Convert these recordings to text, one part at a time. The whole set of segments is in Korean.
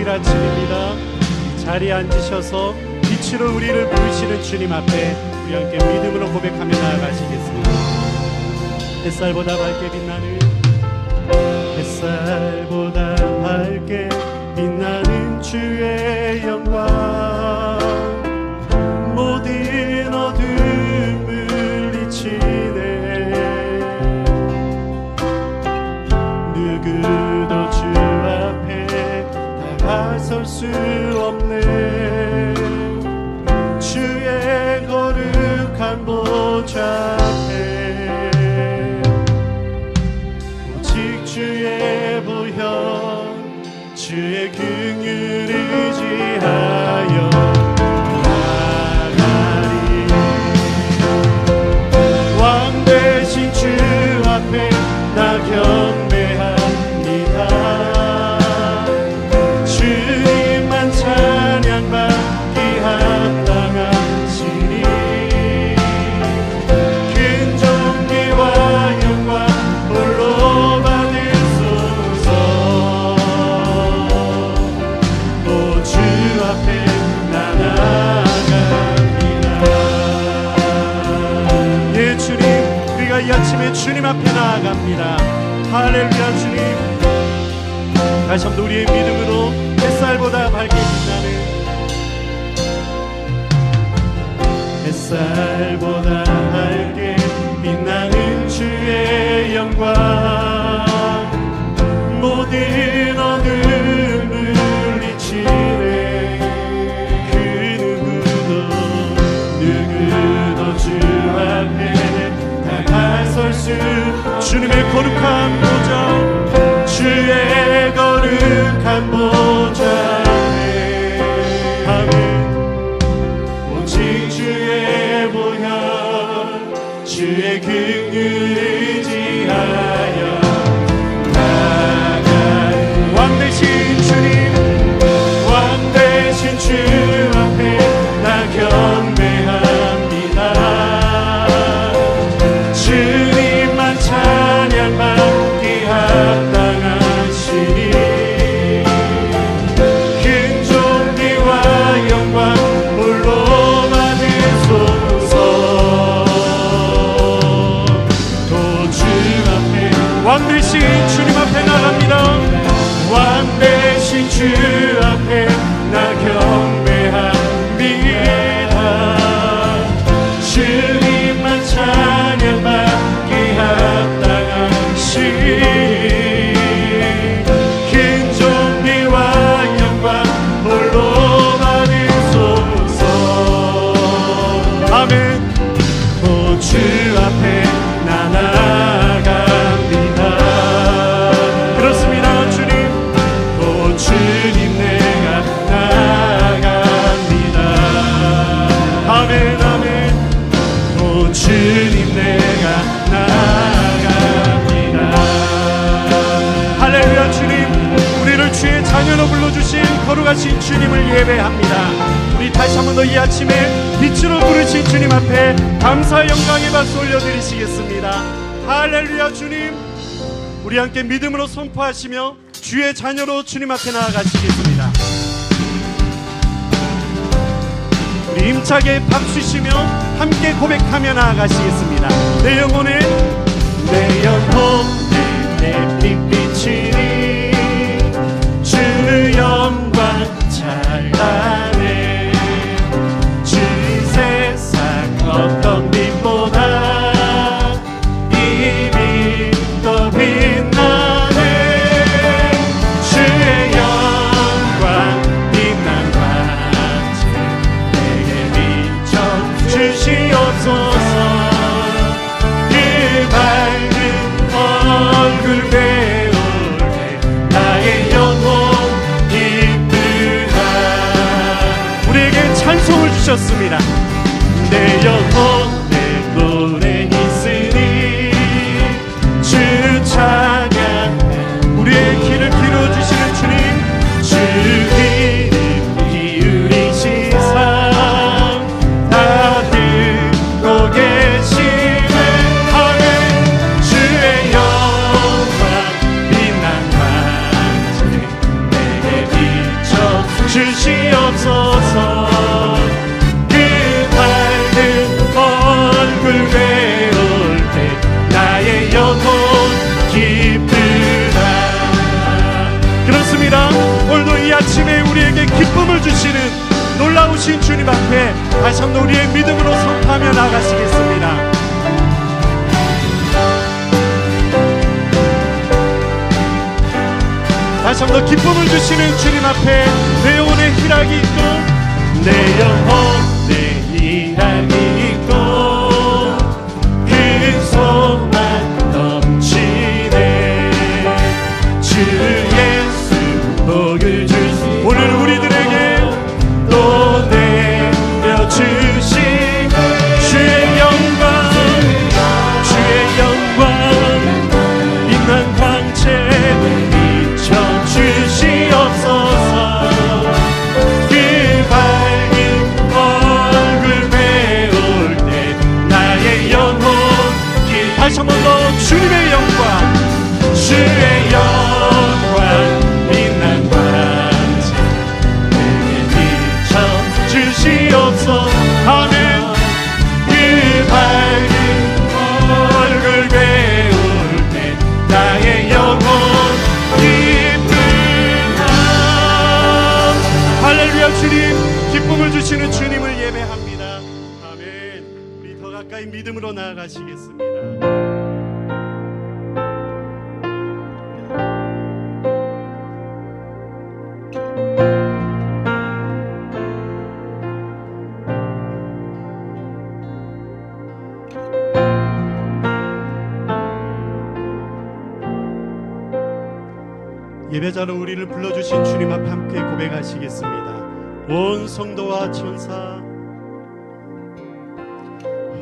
주일 아침입니다. 자리에 앉으셔서 빛으로 우리를 부르시는 주님 앞에 우리 함께 믿음으로 고백하며 나아가시겠습니다. 햇살보다 밝게 빛나는, 햇살보다 밝게 빛나는 주의 영광, 모든 어둠을 이치네. 누구도 주 앞에 다가설 수 없네. 주의 거룩한 보좌 앞에 오직 주의 보혈, 주의 긍휼을 의지하여 나가리. 왕 되신 주 앞에 나 경배합니다. 주님만 찬양받기 합당하시니 큰 존귀와 영광 홀로 받으소서. 또 주 앞에 나 나아갑니다. 예, 주님, 우리가 이 아침에 주님 앞에 나아갑니다. 할렐루야. 주님, 다시 한번 우리의 믿음으로 햇살보다 밝게 빛나는, 햇살보다 밝게 빛나는 주의 영광, 모든 어둠을 이치네. 그 누구도 주 앞에 다가설 수, 주님의 거룩한 보좌, 주의 거룩한 보좌에 아멘. 오직 주의 보혈, 주의 긍휼을 의지하여 나아가리. 왕 되신 주님, 왕 되신 주 앞에 나 경배합니다. 주님만 찬양받기 합당하시니 큰 존귀와 영광 홀로 받으소서. 또 주 앞에, 왕 되신 주님 앞에 나갑니다. 왕 되신 주 앞에 나 경배합니다. 주님만 찬양받기 합당하시니 큰 존귀와 영광 홀로 받으소서. 아멘. 또 주 앞에 나 나아갑니다. 그렇습니다. 주님, 또 주님 내가 나아갑니다. 아멘, 아멘. 또 주님 내가 나아갑니다. 할렐루야. 주님, 우리를 주의 자녀로 불러주신 거룩하신 주님을 예배합니다. 우리 다시 한 번 더 이 아침에 빛으로 부르신 주님 앞에 감사 영광의 박수 올려드리시겠습니다. 할렐루야. 주님, 우리 함께 믿음으로 선포하시며 주의 자녀로 주님 앞에 나아가시겠습니다. 우리 힘차게 박수시며 함께 고백하며 나아가시겠습니다. 내 영혼에 내 빛비치니 주 영광 찬란해. 주 세상 어떤 빛보다 이 빛 더 빛나네. 주의 영광 빛난 반짝 내게 비춰 주시옵소서. 그 밝은 오신 주님 앞에 다시 한번 우리의 믿음으로 선포하며 나가시겠습니다. 다시 한번 기쁨을 주시는 주님 앞에 내 영혼에 희락이 있고 내 영혼에 희락이 있고 그 소망 넘치네 주 예수 복을 주시 오늘 우리들에게 또 내려주신 주의 영광 주의 영광 빛난 광채 주시옵소서 그 밝은 얼굴 배울 때 나의 영혼 다시 한 번 더 주님의 영광 주의 영광 빛난 광채 내게 비춰 주시옵소서 아멘 그 밝은 얼굴 배울 때 나의 영혼 할렐루야 주님 기쁨을 주시는 주님을 예배합니다. 아멘. 우리 더 가까이 믿음으로 나아가시겠습니다. 예배자로 우리를 불러주신 주님 앞에 함께 고백하시겠습니다. 온 성도와 천사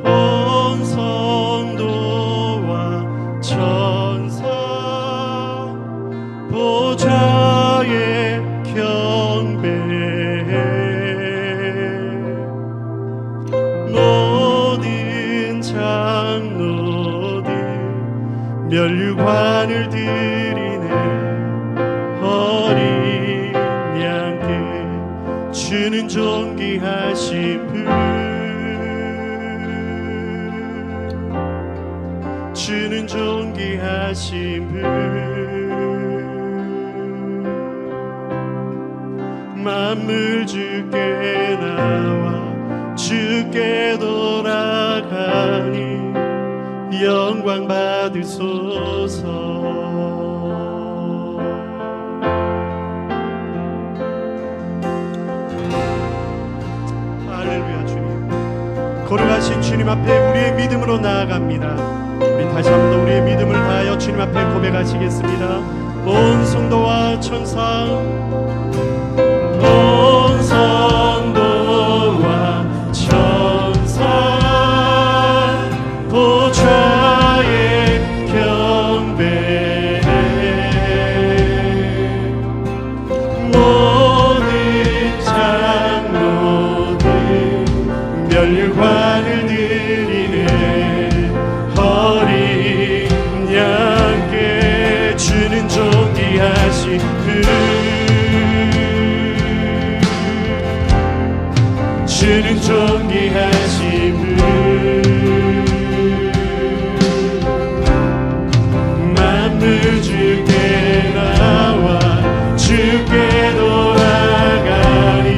온 성도와 천사 보좌의 경배해 모든 장로들 면류관을 드리네 어린 양께 주는 존귀하신 분 주는 존귀하신 분 만물 주께 나와 주께 돌아가니 영광 받으소서 거룩하신 주님 앞에 우리의 믿음으로 나아갑니다. 우리 다시 한번 우리의 믿음을 다하여 주님 앞에 고백하시겠습니다. 온 성도와 천사 온 성도와 천사 보좌의 경배해 모든 장로들 면류관을 드리네 어린 양께 주는 존귀하신 분 주는 존귀하신 분 만물 주께 나와 주께 돌아가니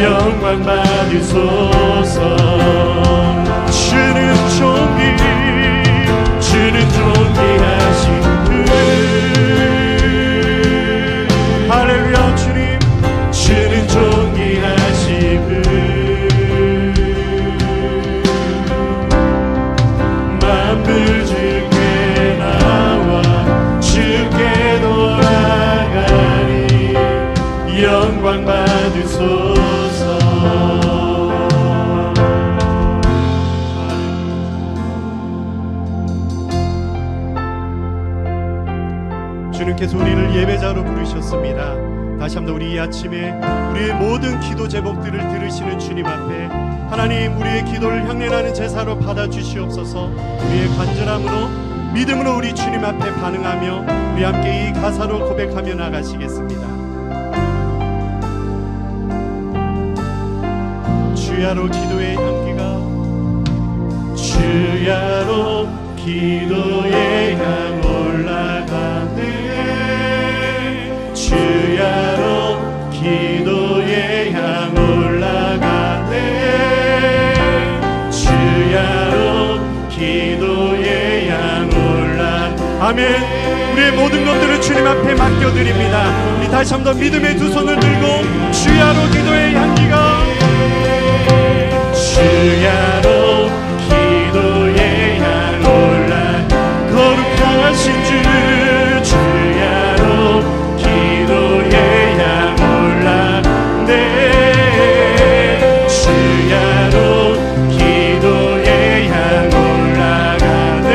영광 받으소서 주는 존귀하신 분 할렐루야 주님 주는 존귀하신 분 만물 주께 나와 주께 돌아가니 영광 받으소서 주님께서 우리를 예배자로 부르셨습니다. 다시 한번 우리 이 아침에 우리의 모든 기도 제목들을 들으시는 주님 앞에 하나님 우리의 기도를 향례하는 제사로 받아주시옵소서. 우리의 간절함으로 믿음으로 우리 주님 앞에 반응하며 우리 함께 이 가사로 고백하며 나가시겠습니다. 주야로 기도의 향기가 주야로 기도의 향 올라가네 주야로 기도의 향 올라가네 아멘. 우리의 모든 것들을 주님 앞에 맡겨드립니다. 우리 다시 한번 믿음의 두 손을 들고 주야로 기도의 향기가, 주야로 기도의 향 올라 거룩하신 주, 주야로 기도의 향 올라 네, 주야로 기도의 향 올라가네,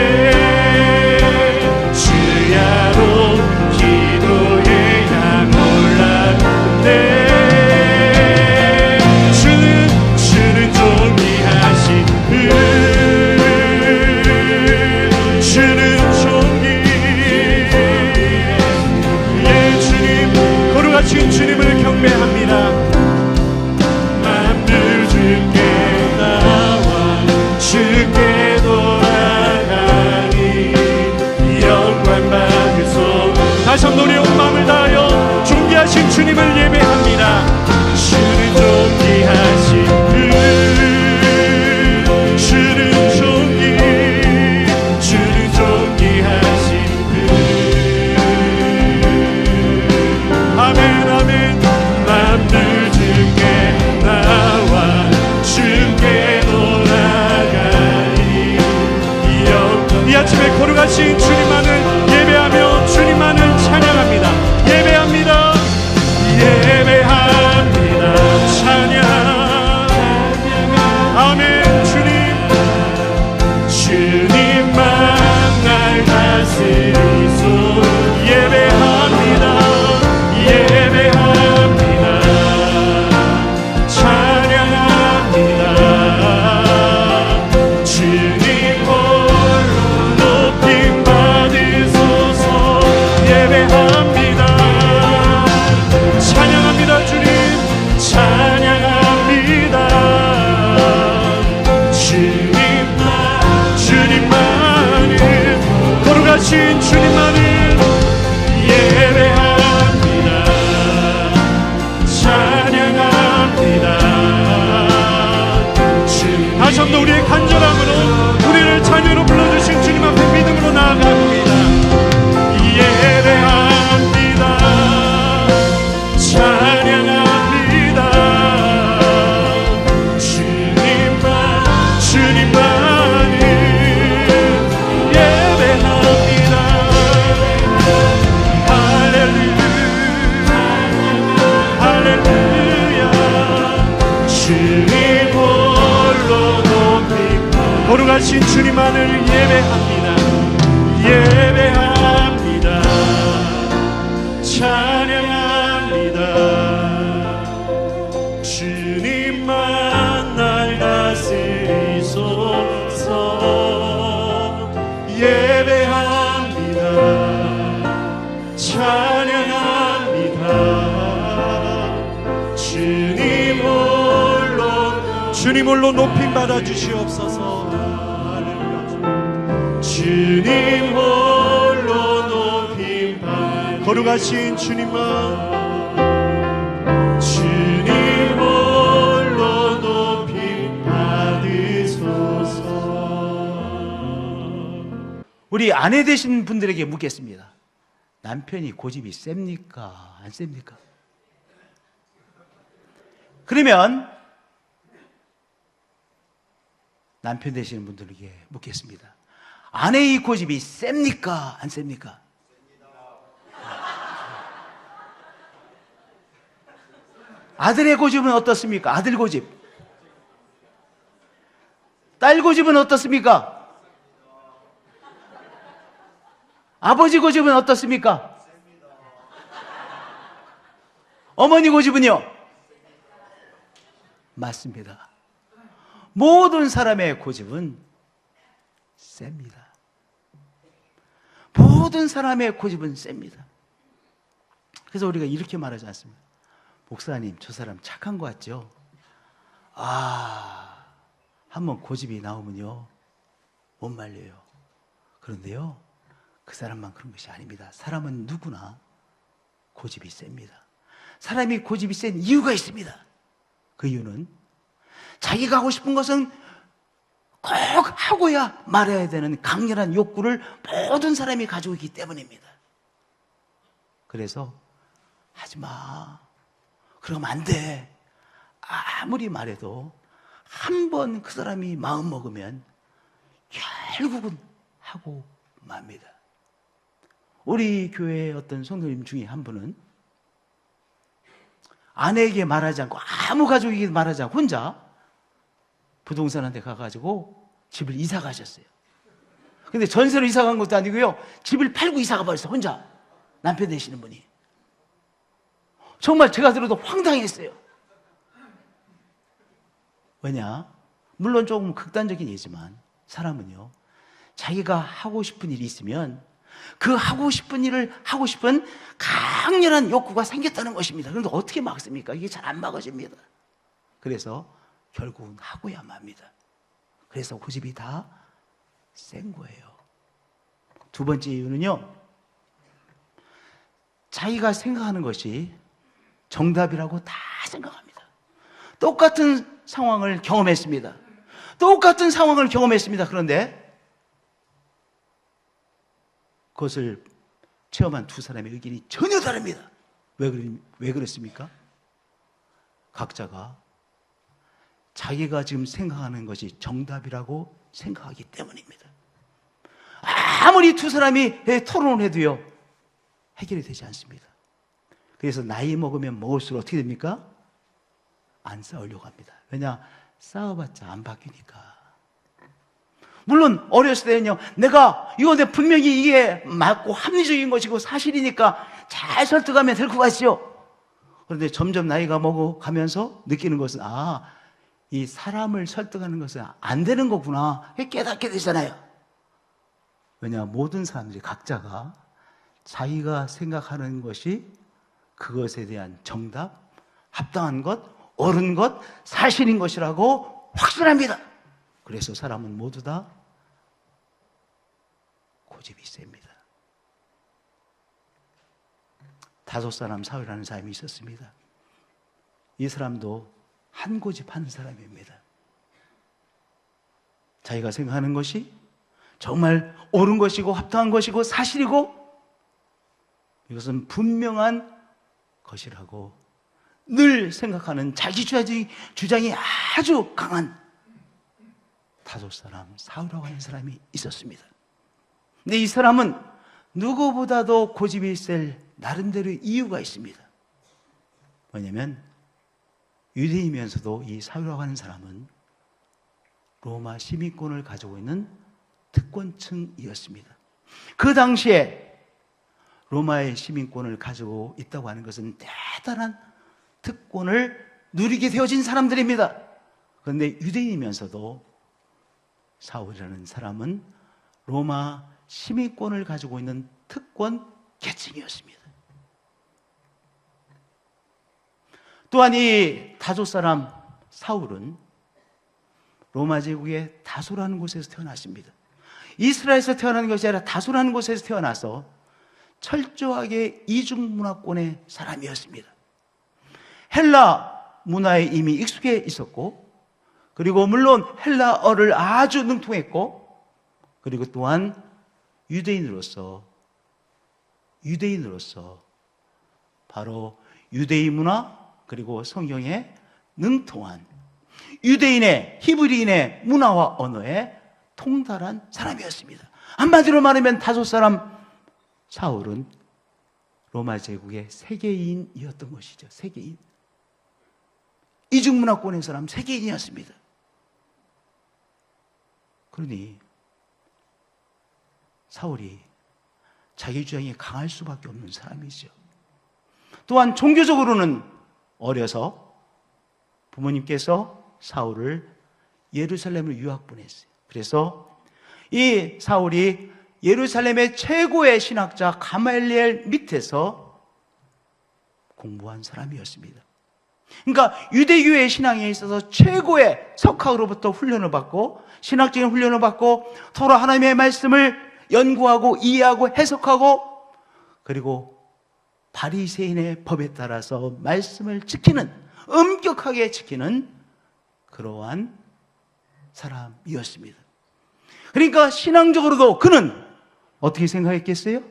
주야로 기도의 향 올라가네. 주는 존귀하신 주는 존귀, 예 주님, 거룩하신 주님을 경배합니다. 만물 주께 나와 주께 돌아가니 영광 받으소. 다시 한번 우리 온 마음을 다하여 존귀하신 주님을 예배합니다. 주는 존귀하신 주는 존귀, 주는 존귀하신 아멘 아멘. 만물 주께 나와 주께 돌아가니 이 아침에 거룩하신 주님만을 예배하며 주님만을 찬양합니다. 예배합니다. 예배합니다. 찬양. 아멘. 주님만 날 다스리소. 예배합니다. 예배합니다. 찬양합니다. 주님 홀로 높임 받으소서. 예배합니다. 찬양합니다. 주님 찬양합니다. 주님만을, 거룩하신 주님만을 예배합니다. 찬양합니다. 다시 한번 우리의 간절함으로 우리를 자녀로 불러주신 주님 앞에 믿음으로 나아갑니다. 예배합니다. 찬양합니다. 주님만을 예배합니다. 할렐루야 할렐루야. 주님 홀로 높임, 거룩하신 주님만을 예배합니다. 예배합니다. 찬양합니다. 주님만 날 다스리소서. 예배합니다. 찬양합니다. 주님 홀로 높임 받아 주시옵소서. 주님 홀로 높임 받아, 거룩하신 주님만, 주님 홀로 높임 받으소서. 우리 아내 되신 분들에게 묻겠습니다. 남편이 고집이 셉니까? 안 셉니까? 그러면 남편 되시는 분들에게 묻겠습니다. 아내의 고집이 셉니까? 안 셉니까? 아들의 고집은 어떻습니까? 아들 고집. 딸 고집은 어떻습니까? 아버지 고집은 어떻습니까? 어머니 고집은요? 맞습니다. 모든 사람의 고집은 셉니다. 모든 사람의 고집은 셉니다. 그래서 우리가 이렇게 말하지 않습니다. 목사님, 저 사람 착한 것 같죠? 한번 고집이 나오면요, 못 말려요. 그런데요, 그 사람만 그런 것이 아닙니다. 사람은 누구나 고집이 셉니다. 사람이 고집이 센 이유가 있습니다. 그 이유는 자기가 하고 싶은 것은 꼭 하고야 말아야 되는 강렬한 욕구를 모든 사람이 가지고 있기 때문입니다. 그래서 하지 마. 그러면 안 돼. 아무리 말해도 한 번 그 사람이 마음 먹으면 결국은 하고 맙니다. 우리 교회의 어떤 성도님 중에 한 분은 아내에게 말하지 않고 아무 가족에게 말하지 않고 혼자 부동산한테 가가지고 집을 이사 가셨어요. 근데 전세로 이사 간 것도 아니고요, 집을 팔고 이사 가버렸어요. 혼자. 남편 되시는 분이. 정말 제가 들어도 황당했어요. 왜냐? 물론 조금 극단적인 예지만 사람은요, 자기가 하고 싶은 일이 있으면 그 하고 싶은 일을 하고 싶은 강렬한 욕구가 생겼다는 것입니다. 그런데 어떻게 막습니까? 이게 잘 안 막아집니다. 그래서 결국은 하고야 맙니다. 그래서 고집이 다 센 거예요. 두 번째 이유는요, 자기가 생각하는 것이 정답이라고 다 생각합니다. 똑같은 상황을 경험했습니다. 똑같은 상황을 경험했습니다. 그런데 그것을 체험한 두 사람의 의견이 전혀 다릅니다. 왜 그렇습니까? 각자가 자기가 지금 생각하는 것이 정답이라고 생각하기 때문입니다. 아무리 두 사람이 토론을 해도요, 해결이 되지 않습니다. 그래서 나이 먹으면 먹을수록 어떻게 됩니까? 안 싸우려고 합니다. 왜냐? 싸워봤자 안 바뀌니까. 물론 어렸을 때는요, 내가 분명히 이게 맞고 합리적인 것이고 사실이니까 잘 설득하면 될 것 같지요. 그런데 점점 나이가 먹어가면서 느끼는 것은, 이 사람을 설득하는 것은 안 되는 거구나 깨닫게 되잖아요. 왜냐? 모든 사람들이 각자가 자기가 생각하는 것이 그것에 대한 정답, 합당한 것, 옳은 것, 사실인 것이라고 확신합니다. 그래서 사람은 모두 다 고집이 셉니다. 5 사람 사울이라는 사람이 있었습니다. 이 사람도 한 고집하는 사람입니다. 자기가 생각하는 것이 정말 옳은 것이고 합당한 것이고 사실이고 이것은 분명한 것이라고 늘 생각하는 자기 주장이 아주 강한 5 사람 사울이라고 하는 사람이 있었습니다. 근데 이 사람은 누구보다도 고집이 셀 나름대로의 이유가 있습니다. 뭐냐면 유대인이면서도 이 사울이라고 하는 사람은 로마 시민권을 가지고 있는 특권층이었습니다. 그 당시에 로마의 시민권을 가지고 있다고 하는 것은 대단한 특권을 누리게 되어진 사람들입니다. 그런데 유대인이면서도 사울이라는 사람은 로마 시민권을 가지고 있는 특권 계층이었습니다. 또한 이 다소 사람 사울은 로마 제국의 다소라는 곳에서 태어났습니다. 이스라엘에서 태어난 것이 아니라 다소라는 곳에서 태어나서 철저하게 이중문화권의 사람이었습니다. 헬라 문화에 이미 익숙해 있었고, 그리고 물론 헬라어를 아주 능통했고, 그리고 또한 유대인으로서 바로 유대인 문화 그리고 성경에 능통한 유대인의 히브리인의 문화와 언어에 통달한 사람이었습니다. 한마디로 말하면 5 사람 사울은 로마 제국의 세계인이었던 것이죠. 세계인. 이중문화권의 사람 세계인이었습니다. 그러니 사울이 자기 주장이 강할 수밖에 없는 사람이죠. 또한 종교적으로는 어려서 부모님께서 사울을 예루살렘으로 유학 보냈어요. 그래서 이 사울이 예루살렘의 최고의 신학자 가말리엘 밑에서 공부한 사람이었습니다. 그러니까 유대교의 신앙에 있어서 최고의 석학으로부터 훈련을 받고 신학적인 훈련을 받고 서로 하나님의 말씀을 연구하고 이해하고 해석하고 그리고 바리새인의 법에 따라서 말씀을 지키는, 엄격하게 지키는 그러한 사람이었습니다. 그러니까 신앙적으로도 그는 어떻게 생각했겠어요?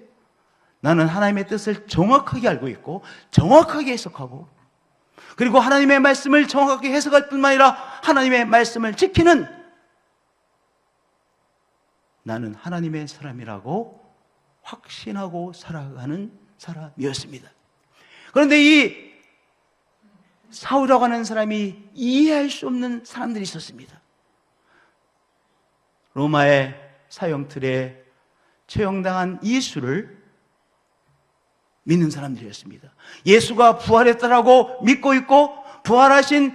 나는 하나님의 뜻을 정확하게 알고 있고 정확하게 해석하고 그리고 하나님의 말씀을 정확하게 해석할 뿐만 아니라 하나님의 말씀을 지키는 나는 하나님의 사람이라고 확신하고 살아가는 사람이었습니다. 그런데 이 사울이라고 하는 사람이 이해할 수 없는 사람들이 있었습니다. 로마의 사형틀에 처형당한 예수를 믿는 사람들이었습니다. 예수가 부활했다라고 믿고 있고 부활하신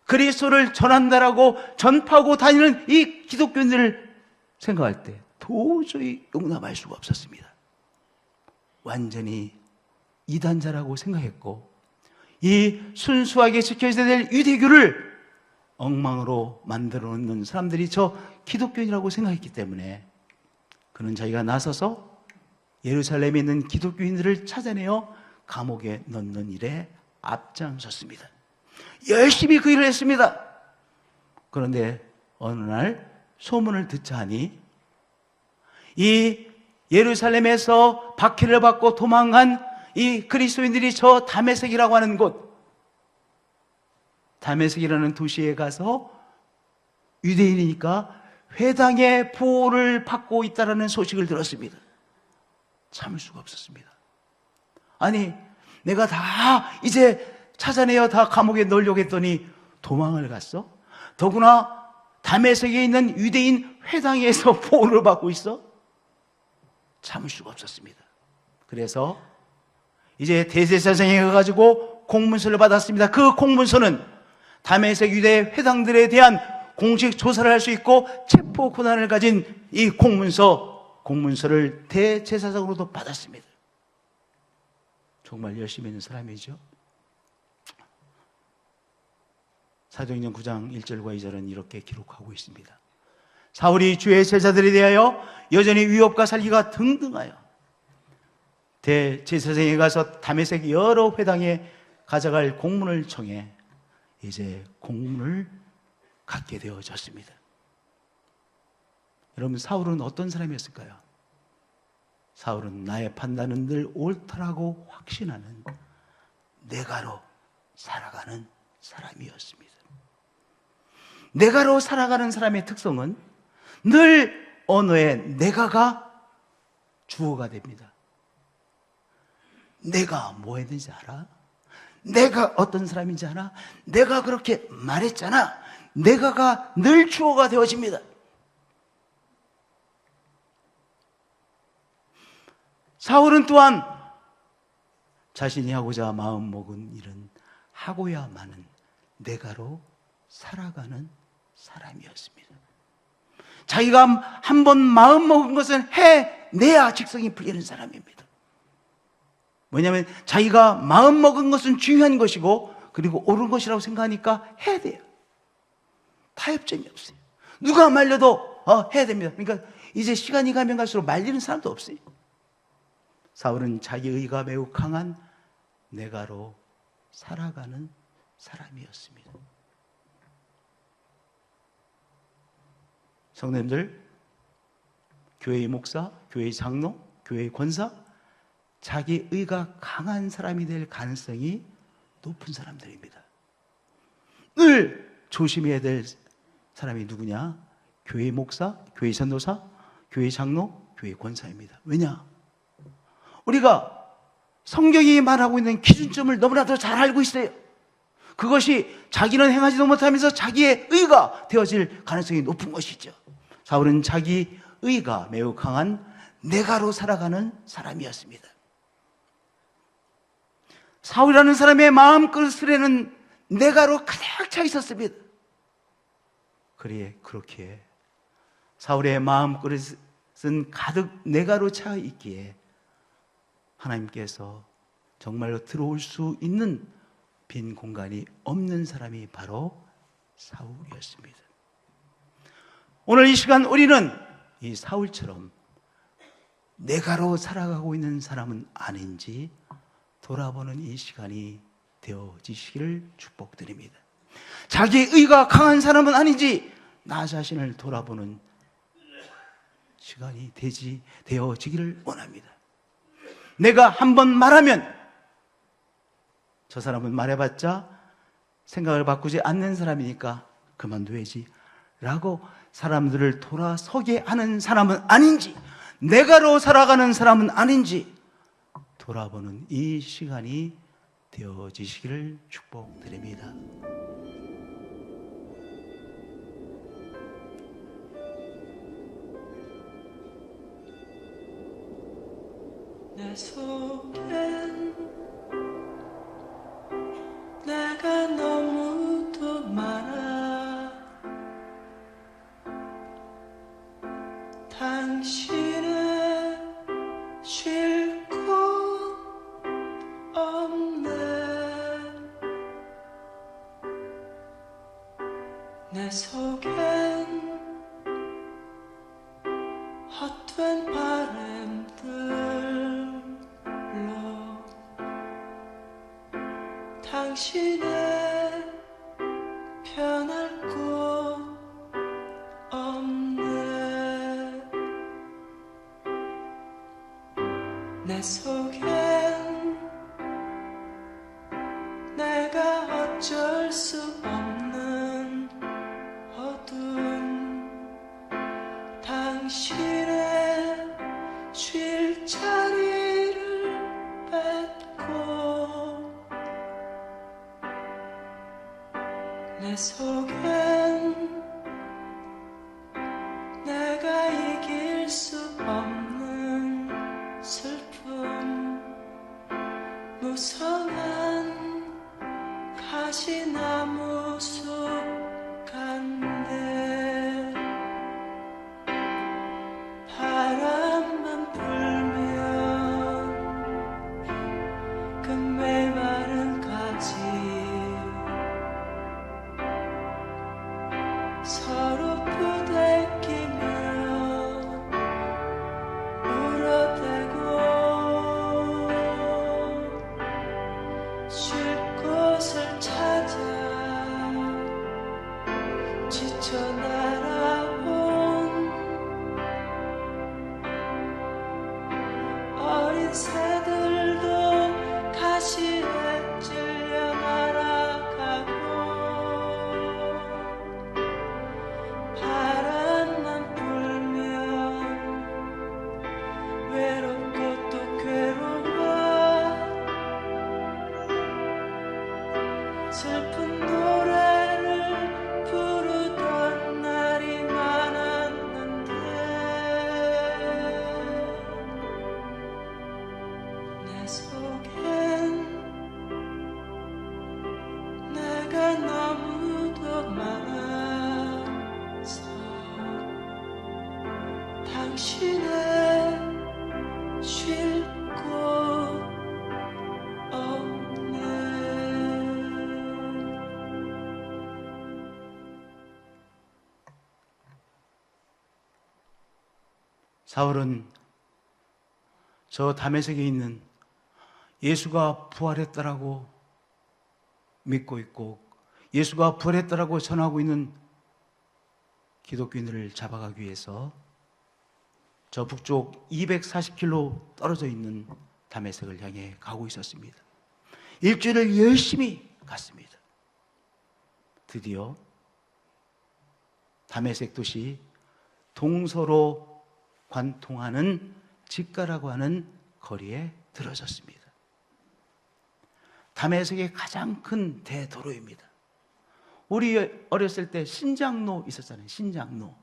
그리스도를 전한다라고 전파하고 다니는 이 기독교인들을 생각할 때 도저히 용납할 수가 없었습니다. 완전히 이단자라고 생각했고 이 순수하게 지켜져야 될 유대교를 엉망으로 만들어 놓는 사람들이 저 기독교인이라고 생각했기 때문에 그는 자기가 나서서 예루살렘에 있는 기독교인들을 찾아내어 감옥에 넣는 일에 앞장섰습니다. 열심히 그 일을 했습니다. 그런데 어느 날 소문을 듣자 하니 이 예루살렘에서 박해를 받고 도망간 이 그리스도인들이 저 다메섹이라고 하는 곳, 다메섹이라는 도시에 가서 유대인이니까 회당의 보호를 받고 있다는 소식을 들었습니다. 참을 수가 없었습니다. 아니, 내가 다 이제 찾아내어 다 감옥에 넣으려고 했더니 도망을 갔어? 더구나 다메섹에 있는 유대인 회당에서 보호를 받고 있어? 참을 수가 없었습니다. 그래서 이제 대제사장에 가가지고 공문서를 받았습니다. 그 공문서는 다메섹 유대 회당들에 대한 공식 조사를 할 수 있고 체포 권한을 가진 이 공문서를 대제사장으로도 받았습니다. 정말 열심히 있는 사람이죠. 사도행전 9장 1절과 2절은 이렇게 기록하고 있습니다. 사울이 주의 제자들에 대하여 여전히 위협과 살기가 등등하여 대제사장에 가서 다메섹 여러 회당에 가져갈 공문을 청해 이제 공문을 갖게 되어졌습니다. 여러분, 사울은 어떤 사람이었을까요? 사울은 나의 판단은 늘 옳다라고 확신하는 내가로 살아가는 사람이었습니다. 내가로 살아가는 사람의 특성은 늘 언어에 내가가 주어가 됩니다. 내가 뭐 했는지 알아? 내가 어떤 사람인지 알아? 내가 그렇게 말했잖아. 내가가 늘 주어가 되어집니다. 사울은 또한 자신이 하고자 마음먹은 일은 하고야마는 내가로 살아가는 사람이었습니다. 자기가 한번 마음먹은 것은 해내야 직성이 풀리는 사람입니다. 왜냐하면 자기가 마음먹은 것은 중요한 것이고 그리고 옳은 것이라고 생각하니까 해야 돼요. 타협점이 없어요. 누가 말려도 해야 됩니다. 그러니까 이제 시간이 가면 갈수록 말리는 사람도 없어요. 사울은 자기 의가 매우 강한 내가로 살아가는 사람이었습니다. 성도님들, 교회의 목사, 교회의 장로, 교회의 권사, 자기 의가 강한 사람이 될 가능성이 높은 사람들입니다. 늘 조심해야 될 사람이 누구냐? 교회의 목사, 교회의 전도사, 교회의 장로, 교회의 권사입니다. 왜냐? 우리가 성경이 말하고 있는 기준점을 너무나도 잘 알고 있어요. 그것이 자기는 행하지도 못하면서 자기의 의가 되어질 가능성이 높은 것이죠. 사울은 자기 의가 매우 강한 내가로 살아가는 사람이었습니다. 사울이라는 사람의 마음그릇에는 내가로 가득 차 있었습니다. 그렇기에 사울의 마음그릇은 가득 내가로 차 있기에 하나님께서 정말로 들어올 수 있는 빈 공간이 없는 사람이 바로 사울이었습니다. 오늘 이 시간 우리는 이 사울처럼 내가로 살아가고 있는 사람은 아닌지 돌아보는 이 시간이 되어지시기를 축복드립니다. 자기 의가 강한 사람은 아닌지 나 자신을 돌아보는 시간이 되어지기를 원합니다. 내가 한번 말하면 저 사람은 말해봤자 생각을 바꾸지 않는 사람이니까 그만둬야지 라고 사람들을 돌아서게 하는 사람은 아닌지, 내가로 살아가는 사람은 아닌지 돌아보는 이 시간이 되어지시기를 축복드립니다. 내 속엔 내가 너무도 많아. 당신의 쉴 곳 없네. 내 속엔 헛된 바람들로 당신의 편할 곳 없네. 내 속엔 내가 어쩔 수 없는 어둠, 당신의 쉴 자리를 뺏고 내 속엔 내가 이길 수 없는 슬픔, 무성한 가시나무 숲 간데 바람만 불면 그 메마른 가지 서로 부대끼며 울어대고 쉴 곳을 찾아 지쳐 날아온 어린 새들도 가시에 찔려 날아가고 바람만 불면 외롭고 또 괴로워 슬픈 노래를 부르던 날이 많았는데 내 속엔 내가 너무도 많아서 당신의 쉴 곳 없네. 사울은 저 다메섹에 있는 예수가 부활했다라고 믿고 있고 예수가 부활했다라고 전하고 있는 기독교인들을 잡아가기 위해서 저 북쪽 240km 떨어져 있는 다메섹을 향해 가고 있었습니다. 일주일을 열심히 갔습니다. 드디어 다메섹 도시 동서로 관통하는 직가라고 하는 거리에 들어섰습니다. 다메섹의 가장 큰 대도로입니다. 우리 어렸을 때 신장로 있었잖아요. 신장로.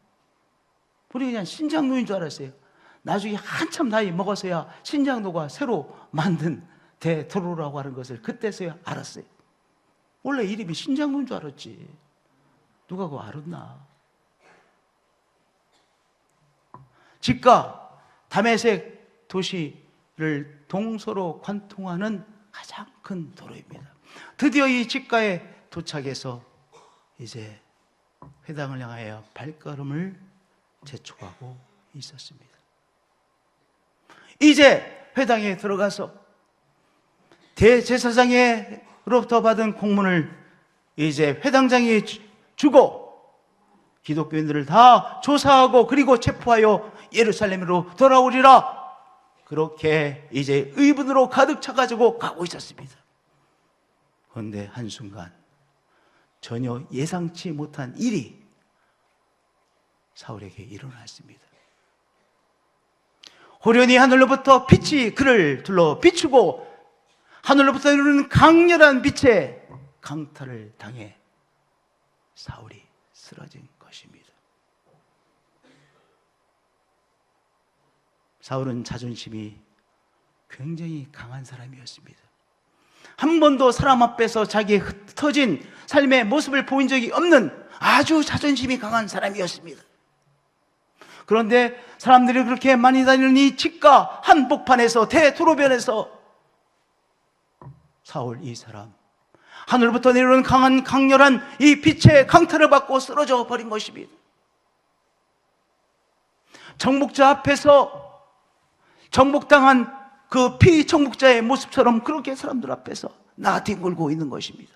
우리 그냥 신장로인 줄 알았어요. 나중에 한참 나이 먹어서야 신장로가 새로 만든 대도로라고 하는 것을 그때서야 알았어요. 원래 이름이 신장로인 줄 알았지. 누가 그거 알았나? 직가 다메섹 도시를 동서로 관통하는 가장 큰 도로입니다. 드디어 이 직가에 도착해서 이제 회당을 향하여 발걸음을 재촉하고 있었습니다. 이제 회당에 들어가서 대제사장으로부터 받은 공문을 이제 회당장에 주고 기독교인들을 다 조사하고 그리고 체포하여 예루살렘으로 돌아오리라. 그렇게 이제 의분으로 가득 차가지고 가고 있었습니다. 그런데 한순간 전혀 예상치 못한 일이 사울에게 일어났습니다. 호련히 하늘로부터 빛이 그를 둘러 비추고 하늘로부터 이루는 강렬한 빛에 강탈을 당해 사울이 쓰러진 것입니다. 사울은 자존심이 굉장히 강한 사람이었습니다. 한 번도 사람 앞에서 자기의 흩어진 삶의 모습을 보인 적이 없는 아주 자존심이 강한 사람이었습니다. 그런데 사람들이 그렇게 많이 다니는 이 집가 한복판에서 대도로변에서 사울 이 사람 하늘부터 내려오는 강렬한 이 빛의 강탈을 받고 쓰러져 버린 것입니다. 정복자 앞에서 정복당한 그 피정복자의 모습처럼 그렇게 사람들 앞에서 나뒹굴고 있는 것입니다.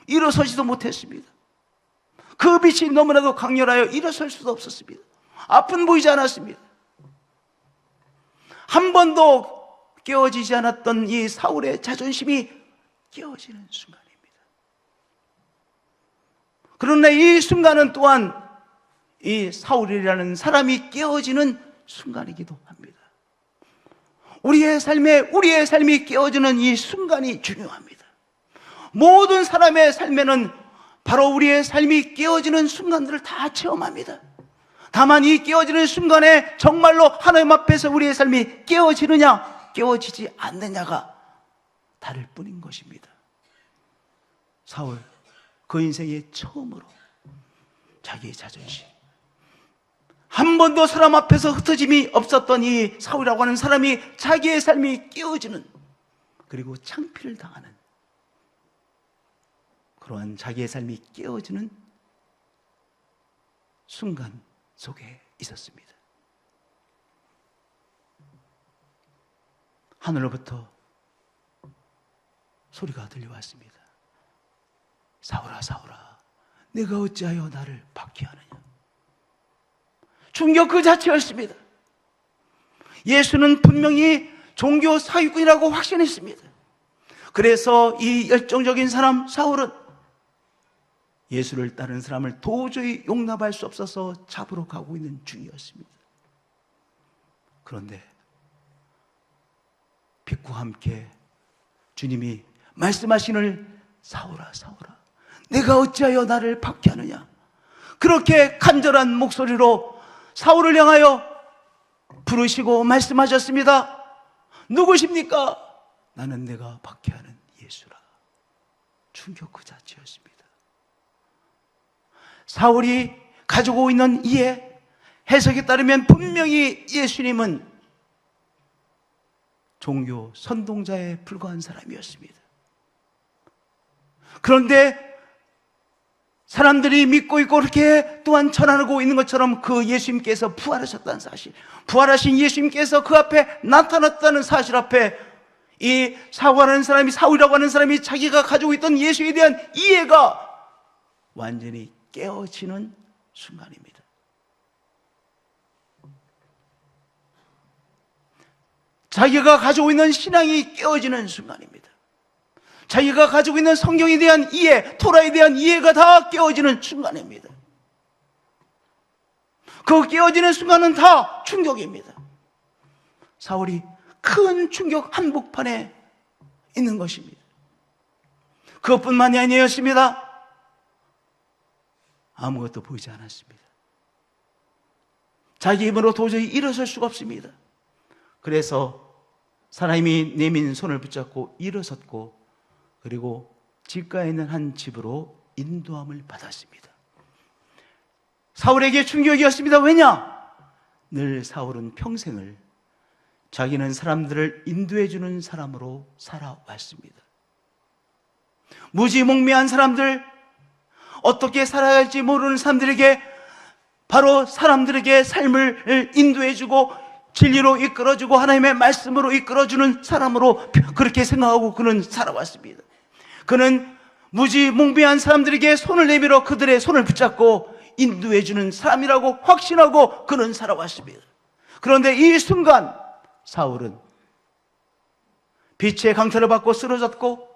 일어서지도 못했습니다. 그 빛이 너무나도 강렬하여 일어설 수도 없었습니다. 앞은 보이지 않았습니다. 한 번도 깨어지지 않았던 이 사울의 자존심이 깨어지는 순간입니다. 그러나 이 순간은 또한 이 사울이라는 사람이 깨어지는 순간이기도 합니다. 우리의 삶이 깨어지는 이 순간이 중요합니다. 모든 사람의 삶에는 바로 우리의 삶이 깨어지는 순간들을 다 체험합니다. 다만 이 깨어지는 순간에 정말로 하나님 앞에서 우리의 삶이 깨어지느냐 깨어지지 않느냐가 다를 뿐인 것입니다. 사울 그 인생의 처음으로 자기의 자존심, 한 번도 사람 앞에서 흩어짐이 없었던 이 사울이라고 하는 사람이 자기의 삶이 깨어지는, 그리고 창피를 당하는 그러한 자기의 삶이 깨어지는 순간 속에 있었습니다. 하늘로부터 소리가 들려왔습니다. 사울아, 사울아, 내가 어찌하여 나를 박해하느냐. 충격 그 자체였습니다. 예수는 분명히 종교 사기꾼이라고 확신했습니다. 그래서 이 열정적인 사람 사울은 예수를 따르는 사람을 도저히 용납할 수 없어서 잡으러 가고 있는 중이었습니다. 그런데 빛과 함께 주님이 말씀하시는 사울아, 사울아, 내가 어찌하여 나를 박해하느냐. 그렇게 간절한 목소리로 사울을 향하여 부르시고 말씀하셨습니다. 누구십니까? 나는 내가 박해하는 예수라. 충격 그 자체였습니다. 사울이 가지고 있는 이해, 해석에 따르면 분명히 예수님은 종교 선동자에 불과한 사람이었습니다. 그런데 사람들이 믿고 있고 그렇게 또한 전하고 있는 것처럼 그 예수님께서 부활하셨다는 사실, 부활하신 예수님께서 그 앞에 나타났다는 사실 앞에 이 사울이라고 하는 사람이 자기가 가지고 있던 예수에 대한 이해가 완전히 깨어지는 순간입니다. 자기가 가지고 있는 신앙이 깨어지는 순간입니다. 자기가 가지고 있는 성경에 대한 이해, 토라에 대한 이해가 다 깨어지는 순간입니다. 그 깨어지는 순간은 다 충격입니다. 사울이 큰 충격 한복판에 있는 것입니다. 그것뿐만이 아니었습니다. 아무것도 보이지 않았습니다. 자기 힘으로 도저히 일어설 수가 없습니다. 그래서 사람이 내민 손을 붙잡고 일어섰고, 그리고 집가에 있는 한 집으로 인도함을 받았습니다. 사울에게 충격이었습니다. 왜냐? 늘 사울은 평생을 자기는 사람들을 인도해주는 사람으로 살아왔습니다. 무지몽매한 사람들, 어떻게 살아야 할지 모르는 사람들에게 바로 사람들에게 삶을 인도해주고 진리로 이끌어주고 하나님의 말씀으로 이끌어주는 사람으로 그렇게 생각하고 그는 살아왔습니다. 그는 무지몽매한 사람들에게 손을 내밀어 그들의 손을 붙잡고 인도해 주는 사람이라고 확신하고 그는 살아왔습니다. 그런데 이 순간 사울은 빛의 강타를 받고 쓰러졌고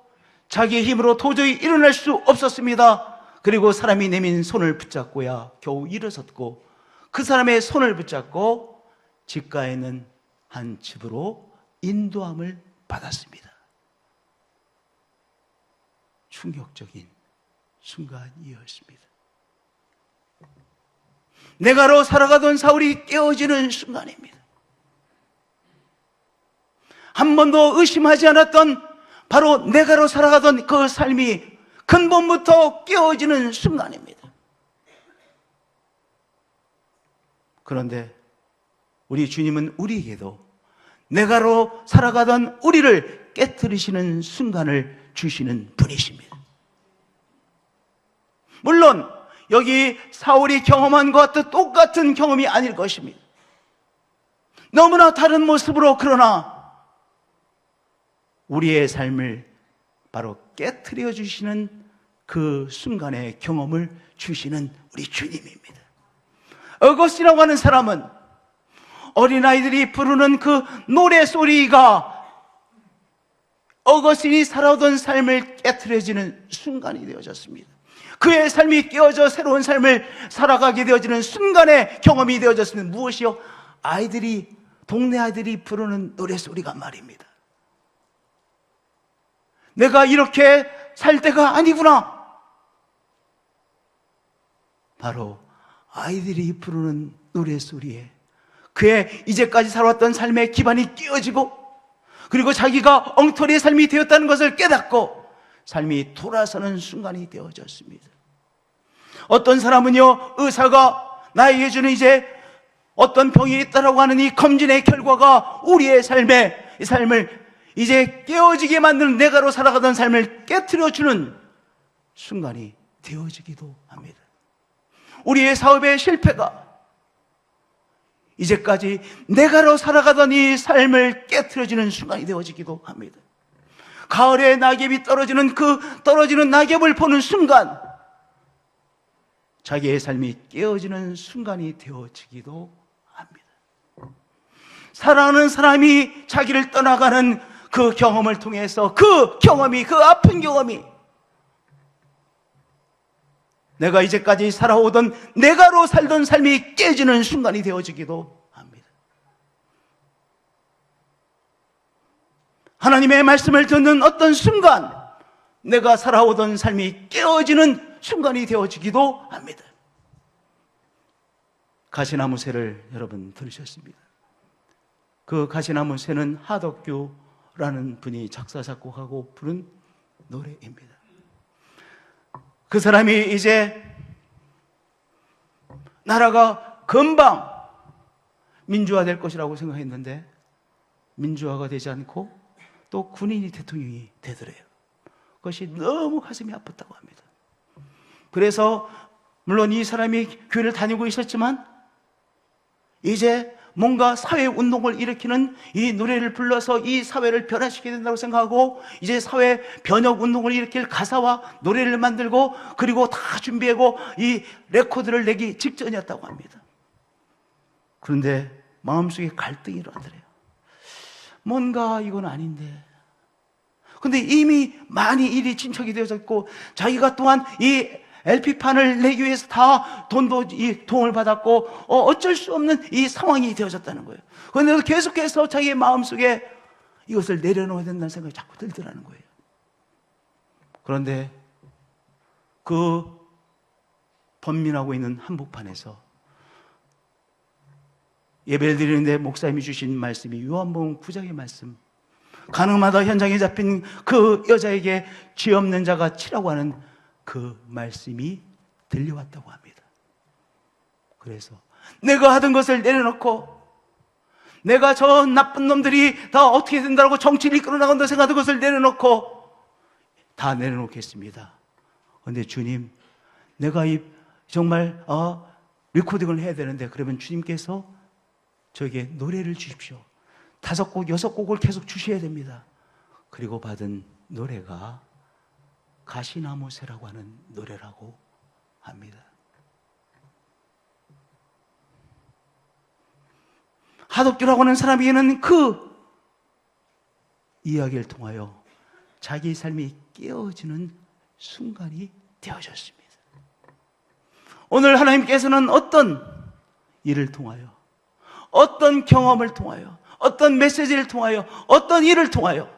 자기의 힘으로 도저히 일어날 수 없었습니다. 그리고 사람이 내민 손을 붙잡고야 겨우 일어섰고 그 사람의 손을 붙잡고 집가에 있는 한 집으로 인도함을 받았습니다. 충격적인 순간이었습니다. 내가로 살아가던 사울이 깨어지는 순간입니다. 한 번도 의심하지 않았던 바로 내가로 살아가던 그 삶이 근본부터 깨어지는 순간입니다. 그런데 우리 주님은 우리에게도 내가로 살아가던 우리를 깨트리시는 순간을 주시는 분이십니다. 물론 여기 사울이 경험한 것과 똑같은 경험이 아닐 것입니다. 너무나 다른 모습으로, 그러나 우리의 삶을 바로 깨트려 주시는 그 순간의 경험을 주시는 우리 주님입니다. 어거스틴이라고 하는 사람은 어린아이들이 부르는 그 노래소리가 어거스틴이 살아오던 삶을 깨트려지는 순간이 되어졌습니다. 그의 삶이 깨어져 새로운 삶을 살아가게 되어지는 순간의 경험이 되어졌으면 무엇이요? 동네 아이들이 부르는 노래소리가 말입니다. 내가 이렇게 살 때가 아니구나. 바로 아이들이 부르는 노래소리에 그의 이제까지 살아왔던 삶의 기반이 깨어지고, 그리고 자기가 엉터리의 삶이 되었다는 것을 깨닫고 삶이 돌아서는 순간이 되어졌습니다. 어떤 사람은요, 의사가 나에게 주는 이제 어떤 병이 있다라고 하는 이 검진의 결과가 우리의 이 삶을 이제 깨어지게 만드는, 내가로 살아가던 삶을 깨트려주는 순간이 되어지기도 합니다. 우리의 사업의 실패가 이제까지 내가로 살아가던 이 삶을 깨트려지는 순간이 되어지기도 합니다. 가을에 낙엽이 떨어지는 그 떨어지는 낙엽을 보는 순간 자기의 삶이 깨어지는 순간이 되어지기도 합니다. 사랑하는 사람이 자기를 떠나가는 그 경험을 통해서 그 아픈 경험이 내가 이제까지 살아오던 내가로 살던 삶이 깨지는 순간이 되어지기도 합니다. 하나님의 말씀을 듣는 어떤 순간 내가 살아오던 삶이 깨어지는 순간이 되어지기도 합니다. 가시나무 새를 여러분 들으셨습니다. 그 가시나무 새는 하덕규라는 분이 작사 작곡하고 부른 노래입니다. 그 사람이 이제 나라가 금방 민주화될 것이라고 생각했는데 민주화가 되지 않고 또 군인이 대통령이 되더래요. 그것이 너무 가슴이 아팠다고 합니다. 그래서 물론 이 사람이 교회를 다니고 있었지만 이제 뭔가 사회운동을 일으키는 이 노래를 불러서 이 사회를 변화시켜야 된다고 생각하고 이제 사회 변혁운동을 일으킬 가사와 노래를 만들고 그리고 다 준비하고 이 레코드를 내기 직전이었다고 합니다. 그런데 마음속에 갈등이 일어나더래요. 뭔가 이건 아닌데. 근데 이미 많이 일이 진척이 되어졌고 자기가 또한 이 LP판을 내기 위해서 다 도움을 받았고 어쩔 수 없는 이 상황이 되어졌다는 거예요. 그런데 계속해서 자기의 마음속에 이것을 내려놓아야 된다는 생각이 자꾸 들더라는 거예요. 그런데 그 번민하고 있는 한복판에서 예배를 드리는데 목사님이 주신 말씀이 요한복음 9장의 말씀, 가늠하다 현장에 잡힌 그 여자에게 죄 없는 자가 치라고 하는 그 말씀이 들려왔다고 합니다. 그래서 내가 하던 것을 내려놓고 내가 저 나쁜 놈들이 다 어떻게 된다고 정치를 이끌어 나간다고 생각하던 것을 내려놓고 다 내려놓겠습니다. 그런데 주님, 내가 정말 리코딩을 해야 되는데 그러면 주님께서 저에게 노래를 주십시오. 5곡, 6곡을 계속 주셔야 됩니다. 그리고 받은 노래가 가시나무 새라고 하는 노래라고 합니다. 하독교라고 하는 사람에게는 그 이야기를 통하여 자기 삶이 깨어지는 순간이 되어졌습니다. 오늘 하나님께서는 어떤 일을 통하여, 어떤 경험을 통하여, 어떤 메시지를 통하여, 어떤 일을 통하여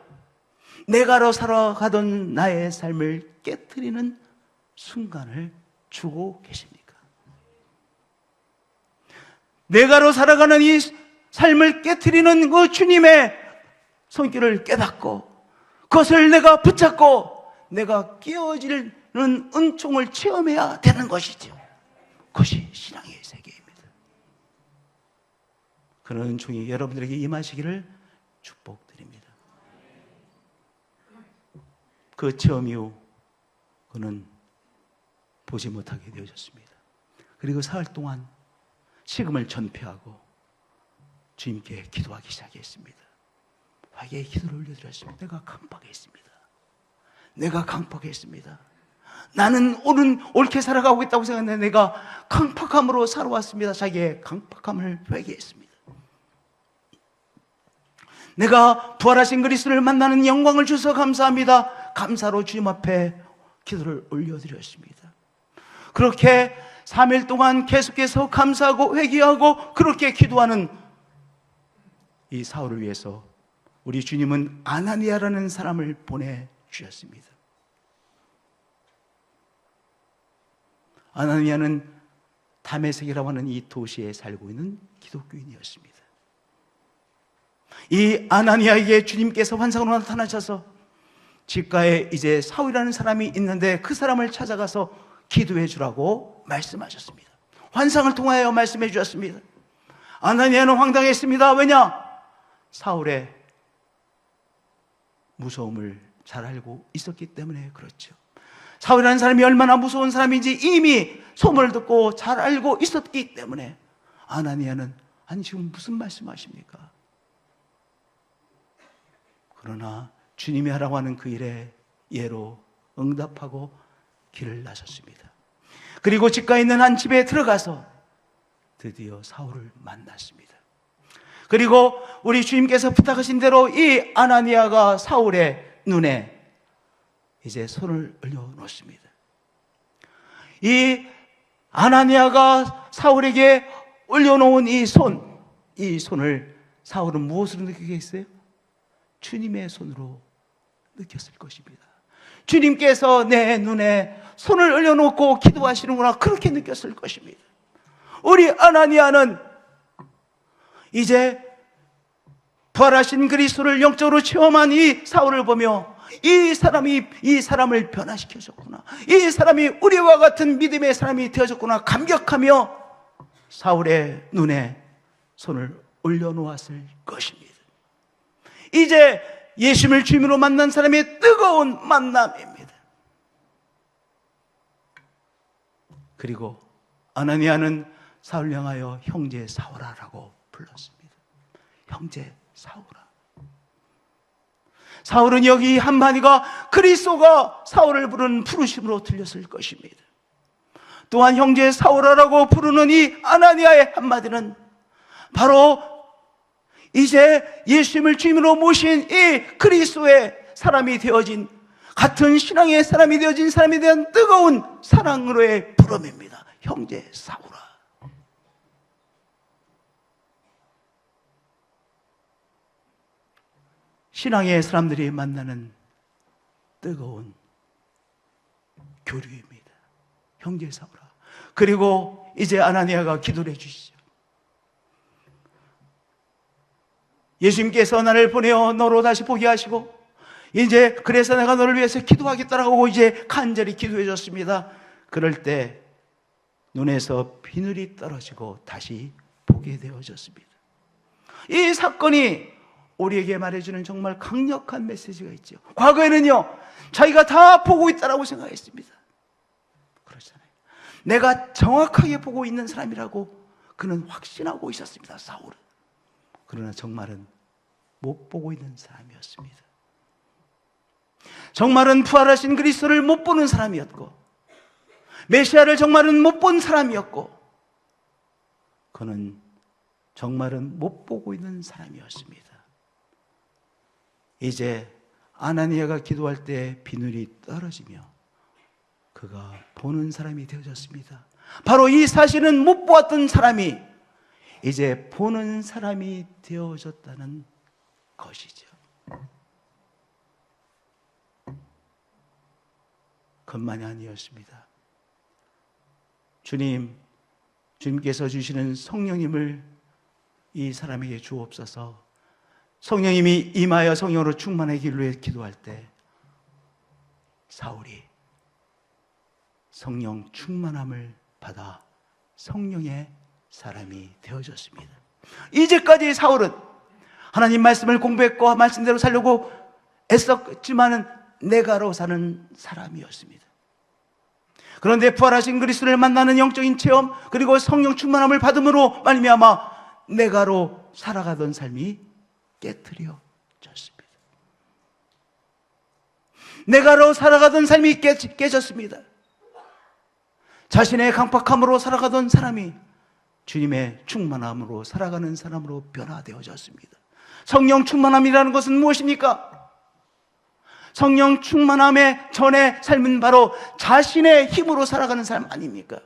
내가로 살아가던 나의 삶을 깨트리는 순간을 주고 계십니까? 내가로 살아가는 이 삶을 깨트리는 그 주님의 손길을 깨닫고 그것을 내가 붙잡고 내가 깨어지는 은총을 체험해야 되는 것이죠. 그것이 신앙의 세계입니다. 그런 은총이 여러분들에게 임하시기를 축복드립니다. 그 체험 이후 그는 보지 못하게 되어졌습니다. 그리고 사흘 동안 식음을 전폐하고 주님께 기도하기 시작했습니다. 회개의 기도를 올려드렸습니다. 내가 강팍했습니다. 내가 강팍했습니다. 나는 옳게 살아가고 있다고 생각했는데 내가 강팍함으로 살아왔습니다. 자기의 강팍함을 회개했습니다. 내가 부활하신 그리스도를 만나는 영광을 주셔서 감사합니다. 감사로 주님 앞에 기도를 올려드렸습니다. 그렇게 3일 동안 계속해서 감사하고 회개하고 그렇게 기도하는 이 사울을 위해서 우리 주님은 아나니아라는 사람을 보내주셨습니다. 아나니아는 다메섹이라고 하는 이 도시에 살고 있는 기독교인이었습니다. 이 아나니아에게 주님께서 환상으로 나타나셔서 집가에 이제 사울이라는 사람이 있는데 그 사람을 찾아가서 기도해 주라고 말씀하셨습니다. 환상을 통하여 말씀해 주셨습니다. 아나니아는 황당했습니다. 왜냐? 사울의 무서움을 잘 알고 있었기 때문에 그렇죠. 사울이라는 사람이 얼마나 무서운 사람인지 이미 소문을 듣고 잘 알고 있었기 때문에 아나니아는 아니 지금 무슨 말씀하십니까? 그러나 주님이 하라고 하는 그 일에 예로 응답하고 길을 나섰습니다. 그리고 집가에 있는 한 집에 들어가서 드디어 사울을 만났습니다. 그리고 우리 주님께서 부탁하신 대로 이 아나니아가 사울의 눈에 이제 손을 올려놓습니다. 이 아나니아가 사울에게 올려놓은 이 손을 사울은 무엇으로 느끼겠어요? 주님의 손으로 느꼈을 것입니다. 주님께서 내 눈에 손을 올려놓고 기도하시는구나 그렇게 느꼈을 것입니다. 우리 아나니아는 이제 부활하신 그리스도를 영적으로 체험한 이 사울을 보며 이 사람이 이 사람을 변화시켜줬구나, 이 사람이 우리와 같은 믿음의 사람이 되어졌구나 감격하며 사울의 눈에 손을 올려놓았을 것입니다. 이제 예수님을 주님으로 만난 사람의 뜨거운 만남입니다. 그리고 아나니아는 사울 향하여 형제 사울아라고 불렀습니다. 형제 사울아. 사울은 여기 한마디가 그리스도가 사울을 부르는 부르심으로 들렸을 것입니다. 또한 형제 사울아라고 부르는 이 아나니아의 한마디는 바로 이제 예수님을 주님으로 모신 이 그리스도의 사람이 되어진, 같은 신앙의 사람이 되어진 사람에 대한 뜨거운 사랑으로의 부름입니다. 형제 사울아. 신앙의 사람들이 만나는 뜨거운 교류입니다. 형제 사울아. 그리고 이제 아나니아가 기도를 해주시죠. 예수님께서 나를 보내어 너로 다시 보게 하시고 이제 그래서 내가 너를 위해서 기도하겠다라고 이제 간절히 기도해 줬습니다. 그럴 때 눈에서 비늘이 떨어지고 다시 보게 되어졌습니다. 이 사건이 우리에게 말해주는 정말 강력한 메시지가 있죠. 과거에는요 자기가 다 보고 있다라고 생각했습니다. 그렇잖아요. 내가 정확하게 보고 있는 사람이라고 그는 확신하고 있었습니다. 사울은. 그러나 정말은 못 보고 있는 사람이었습니다. 정말은 부활하신 그리스도를 못 보는 사람이었고 메시아를 정말은 못 본 사람이었고 그는 정말은 못 보고 있는 사람이었습니다. 이제 아나니아가 기도할 때 비늘이 떨어지며 그가 보는 사람이 되어졌습니다. 바로 이 사실은 못 보았던 사람이 이제 보는 사람이 되어졌다는 것이죠. 그것만이 아니었습니다. 주님께서 주시는 성령님을 이 사람에게 주옵소서. 성령님이 임하여 성령으로 충만하기를 위해 기도할 때 사울이 성령 충만함을 받아 성령의 사람이 되어졌습니다. 이제까지 사울은 하나님 말씀을 공부했고 말씀대로 살려고 애썼지만은 내가로 사는 사람이었습니다. 그런데 부활하신 그리스도를 만나는 영적인 체험 그리고 성령 충만함을 받음으로 말미암아 내가로 살아가던 삶이 깨트려졌습니다. 내가로 살아가던 삶이 깨졌습니다. 자신의 강팍함으로 살아가던 사람이 주님의 충만함으로 살아가는 사람으로 변화되어졌습니다. 성령 충만함이라는 것은 무엇입니까? 성령 충만함의 전의 삶은 바로 자신의 힘으로 살아가는 삶 아닙니까?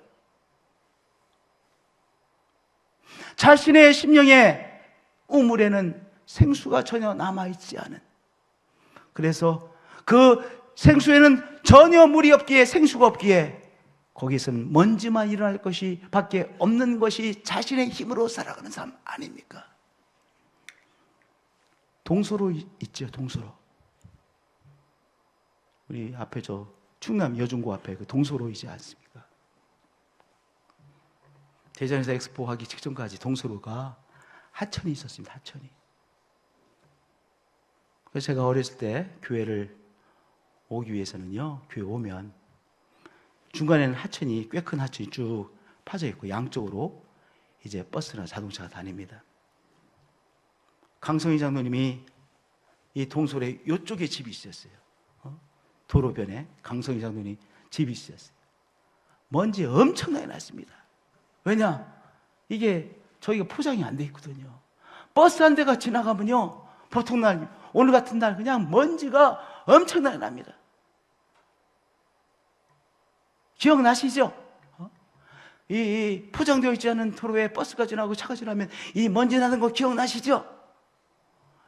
자신의 심령의 우물에는 생수가 전혀 남아있지 않은, 그래서 그 생수에는 전혀 물이 없기에 생수가 없기에 거기서는 먼지만 일어날 것이 밖에 없는 것이 자신의 힘으로 살아가는 삶 아닙니까? 동서로 있죠. 동서로. 우리 앞에 저 충남 여중고 앞에 그 동서로이지 않습니까? 대전에서 엑스포 하기 직전까지 동서로가 하천이 있었습니다. 하천이. 그래서 제가 어렸을 때 교회를 오기 위해서는요, 교회 오면 중간에는 하천이, 꽤 큰 하천이 쭉 파져 있고 양쪽으로 이제 버스나 자동차가 다닙니다. 강성희 장로님이 이 동솔에 이쪽에 집이 있었어요. 도로변에 강성희 장로님 집이 있었어요. 먼지 엄청나게 났습니다. 왜냐? 이게 저희가 포장이 안 돼 있거든요. 버스 한 대가 지나가면요, 보통 날, 오늘 같은 날 그냥 먼지가 엄청나게 납니다. 기억나시죠? 이 포장되어 있지 않은 도로에 버스가 지나고 차가 지나면 이 먼지 나는 거 기억나시죠?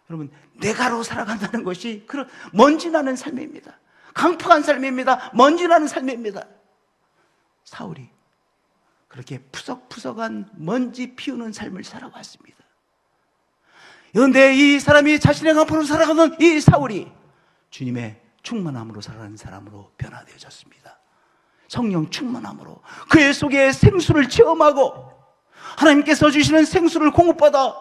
여러분, 내가로 살아간다는 것이 그런 먼지 나는 삶입니다. 강팍한 삶입니다. 먼지 나는 삶입니다. 사울이 그렇게 푸석푸석한 먼지 피우는 삶을 살아왔습니다. 그런데 이 사람이 자신의 강팍으로 살아가던 이 사울이 주님의 충만함으로 살아가는 사람으로 변화되어졌습니다. 성령 충만함으로 그의 속에 생수를 체험하고 하나님께서 주시는 생수를 공급받아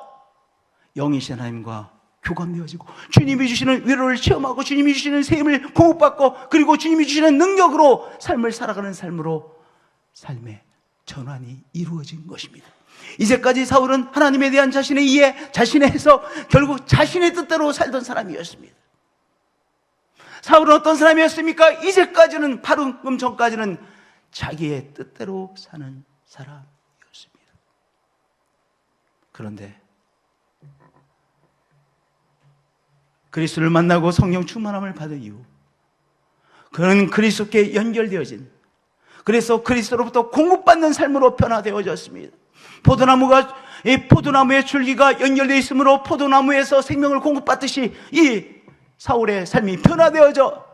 영이신 하나님과 교감되어지고 주님이 주시는 위로를 체험하고 주님이 주시는 세임을 공급받고 그리고 주님이 주시는 능력으로 삶을 살아가는 삶으로 삶의 전환이 이루어진 것입니다. 이제까지 사울은 하나님에 대한 자신의 이해, 자신의 해석, 결국 자신의 뜻대로 살던 사람이었습니다. 사울은 어떤 사람이었습니까? 이제까지는, 방금 전까지는 자기의 뜻대로 사는 사람이었습니다. 그런데 그리스도를 만나고 성령 충만함을 받은 이후 그는 그리스도께 연결되어진, 그래서 그리스도로부터 공급받는 삶으로 변화되어졌습니다. 이 포도나무의 줄기가 연결되어 있으므로 포도나무에서 생명을 공급받듯이 이 사울의 삶이 변화되어져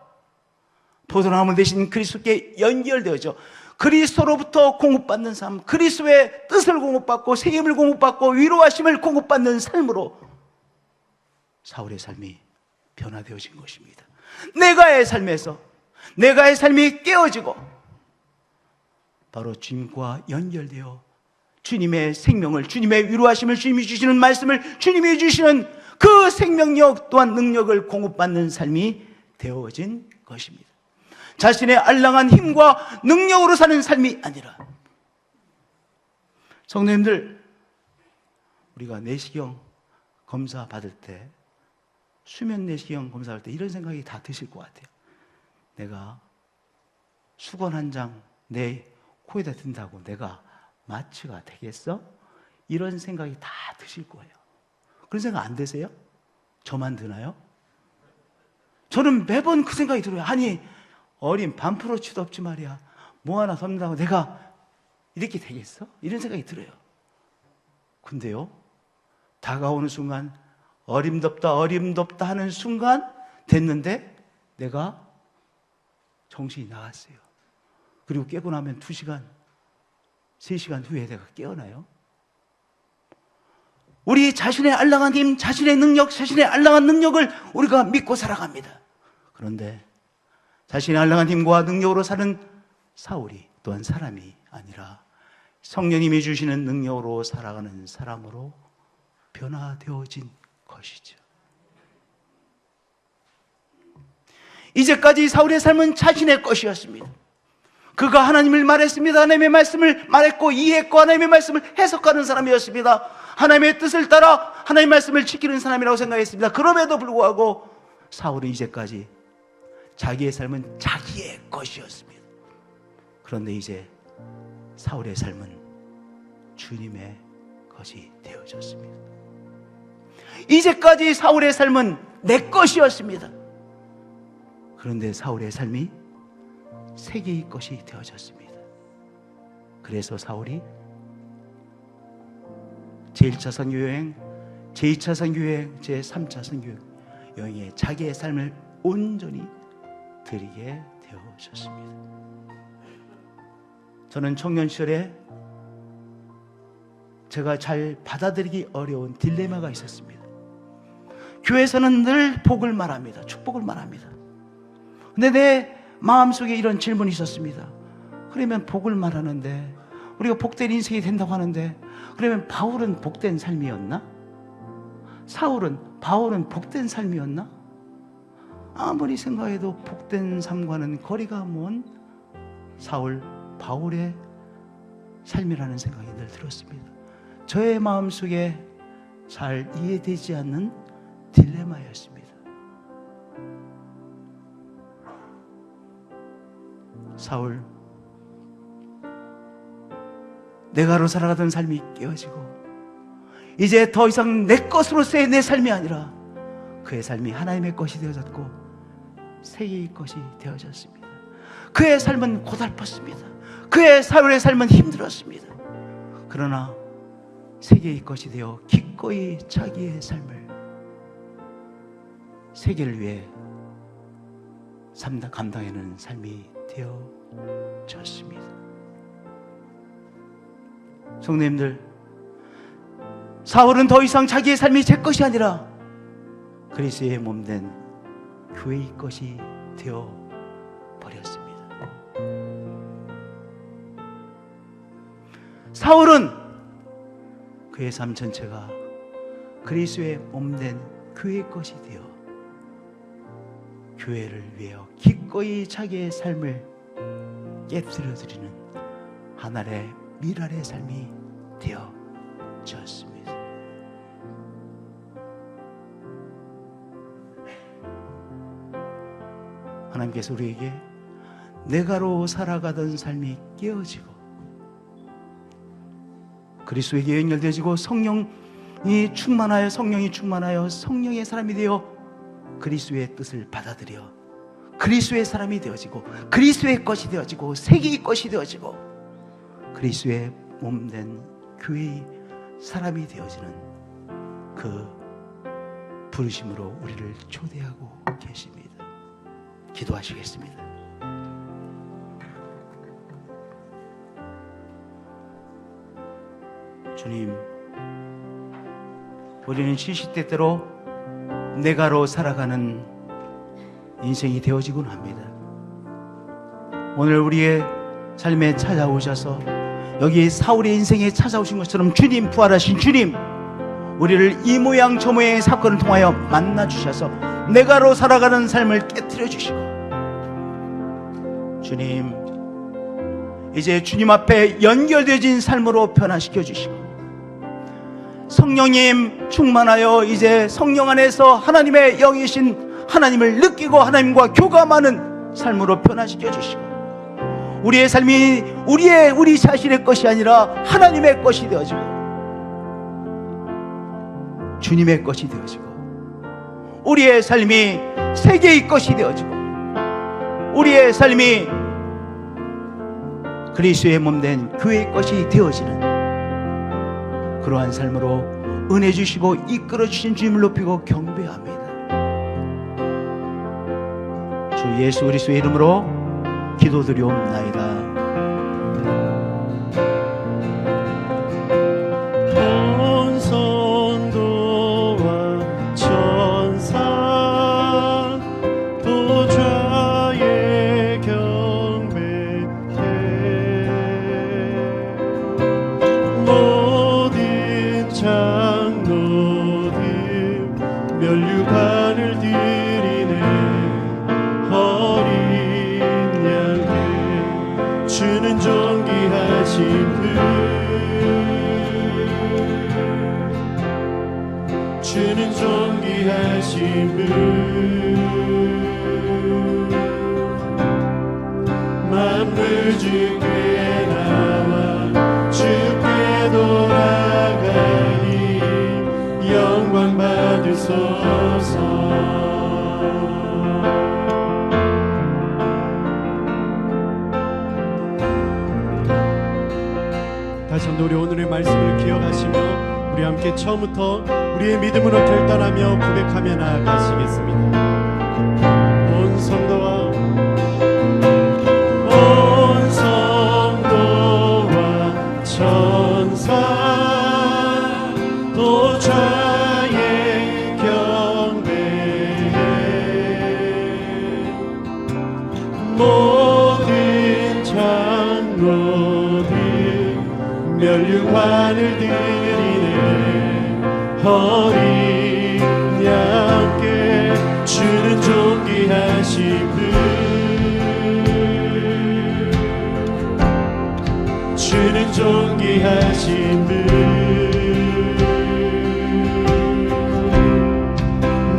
포도나무 대신 그리스도께 연결되어져 그리스도로부터 공급받는 삶, 그리스도의 뜻을 공급받고 세임을 공급받고 위로하심을 공급받는 삶으로 사울의 삶이 변화되어진 것입니다. 내가의 삶에서 내가의 삶이 깨어지고 바로 주님과 연결되어 주님의 생명을, 주님의 위로하심을, 주님이 주시는 말씀을, 주님이 주시는 그 생명력 또한 능력을 공급받는 삶이 되어진 것입니다. 자신의 알량한 힘과 능력으로 사는 삶이 아니라, 성도님들, 우리가 내시경 검사 받을 때, 수면 내시경 검사할 때 이런 생각이 다 드실 것 같아요. 내가 수건 한 장 내 코에다 든다고 내가 마취가 되겠어? 이런 생각이 다 드실 거예요. 그런 생각 안 드세요? 저만 드나요? 저는 매번 그 생각이 들어요. 아니, 어린 반프로치도 없지 말이야. 뭐 하나 섭는다고 내가 이렇게 되겠어? 이런 생각이 들어요. 근데요, 다가오는 순간 어림덥다 하는 순간 됐는데 내가 정신이 나갔어요. 그리고 깨고 나면 2시간, 3시간 후에 내가 깨어나요. 우리 자신의 알량한 힘, 자신의 능력, 자신의 알량한 능력을 우리가 믿고 살아갑니다. 그런데 자신의 알량한 힘과 능력으로 사는 사울이 또한 사람이 아니라 성령님이 주시는 능력으로 살아가는 사람으로 변화되어진 것이죠. 이제까지 사울의 삶은 자신의 것이었습니다. 그가 하나님을 말했습니다. 하나님의 말씀을 말했고 이해했고 하나님의 말씀을 해석하는 사람이었습니다. 하나님의 뜻을 따라 하나님의 말씀을 지키는 사람이라고 생각했습니다. 그럼에도 불구하고 사울은 이제까지 자기의 삶은 자기의 것이었습니다. 그런데 이제 사울의 삶은 주님의 것이 되어졌습니다. 이제까지 사울의 삶은 내 것이었습니다. 그런데 사울의 삶이 세계의 것이 되어졌습니다. 그래서 사울이 제1차 선교여행, 제2차 선교여행, 제3차 선교여행에 자기의 삶을 온전히 드리게 되어졌습니다. 저는 청년 시절에 제가 잘 받아들이기 어려운 딜레마가 있었습니다. 교회에서는 늘 복을 말합니다. 축복을 말합니다. 근데 내 마음속에 이런 질문이 있었습니다. 그러면 복을 말하는데 우리가 복된 인생이 된다고 하는데 그러면 바울은 복된 삶이었나? 바울은 복된 삶이었나? 아무리 생각해도 복된 삶과는 거리가 먼 바울의 삶이라는 생각이 늘 들었습니다. 저의 마음속에 잘 이해되지 않는 딜레마였습니다. 사울, 내가로 살아가던 삶이 깨어지고 이제 더 이상 내 것으로서의 내 삶이 아니라 그의 삶이 하나님의 것이 되어졌고 세계의 것이 되어졌습니다. 그의 삶은 고달팠습니다. 그의 사울의 삶은 힘들었습니다. 그러나 세계의 것이 되어 기꺼이 자기의 삶을 세계를 위해 감당하는 삶이 되어졌습니다. 성도님들, 사울은 더 이상 자기의 삶이 제 것이 아니라 그리스도의 몸된 교회의 것이 되어 버렸습니다. 사울은 그의 삶 전체가 그리스도의 몸된 교회의 것이 되어 교회를 위하여 기꺼이 자기의 삶을 깨뜨려드리는 하나의 미랄의 삶이 되어졌습니다. 하나님께서 우리에게 내가로 살아가던 삶이 깨어지고 그리스도에게 연결되어지고 성령이 충만하여 성령의 사람이 되어 그리스도의 뜻을 받아들여 그리스도의 사람이 되어지고 그리스도의 것이 되어지고 세계의 것이 되어지고 그리스도의 몸된 교회의 사람이 되어지는 그 부르심으로 우리를 초대하고 계십니다. 기도하시겠습니다. 주님, 우리는 시시때때로 내가로 살아가는 인생이 되어지곤 합니다. 오늘 우리의 삶에 찾아오셔서 여기 사울의 인생에 찾아오신 것처럼 주님, 부활하신 주님, 우리를 이 모양 저 모양의 사건을 통하여 만나주셔서 내가로 살아가는 삶을 깨트려 주시고 주님, 이제 주님 앞에 연결되어진 삶으로 변화시켜 주시고 성령님 충만하여 이제 성령 안에서 하나님의 영이신 하나님을 느끼고 하나님과 교감하는 삶으로 변화시켜 주시고 우리의 삶이 우리 자신의 것이 아니라 하나님의 것이 되어지고 주님의 것이 되어지고, 우리의 삶이 세계의 것이 되어지고, 우리의 삶이 그리스도의 몸된 교회의 것이 되어지는 그러한 삶으로 은혜 주시고 이끌어 주신 주님을 높이고 경배합니다. 주 예수 그리스도의 이름으로 기도드리옵나이다. 온 성도와 천사 보좌에 경배해, 모든 장로들 면류관을 드리네. 어린 양께 주는 존귀하신 분, 주는 존귀하신 분, 만물 주께 나와 주께 돌아가니 영광 받으소서. 다시 한번 우리 오늘의 말씀을 기억하시며 우리 함께 처음부터 우리의 믿음으로 결단하며 고백하며 나아가시겠습니다. 온 성도와 천사 보좌에 경배해, 모든 장로들 면류관을 드리네. 어린 양께 주는 존귀하신 분, 주는 존귀하신 분,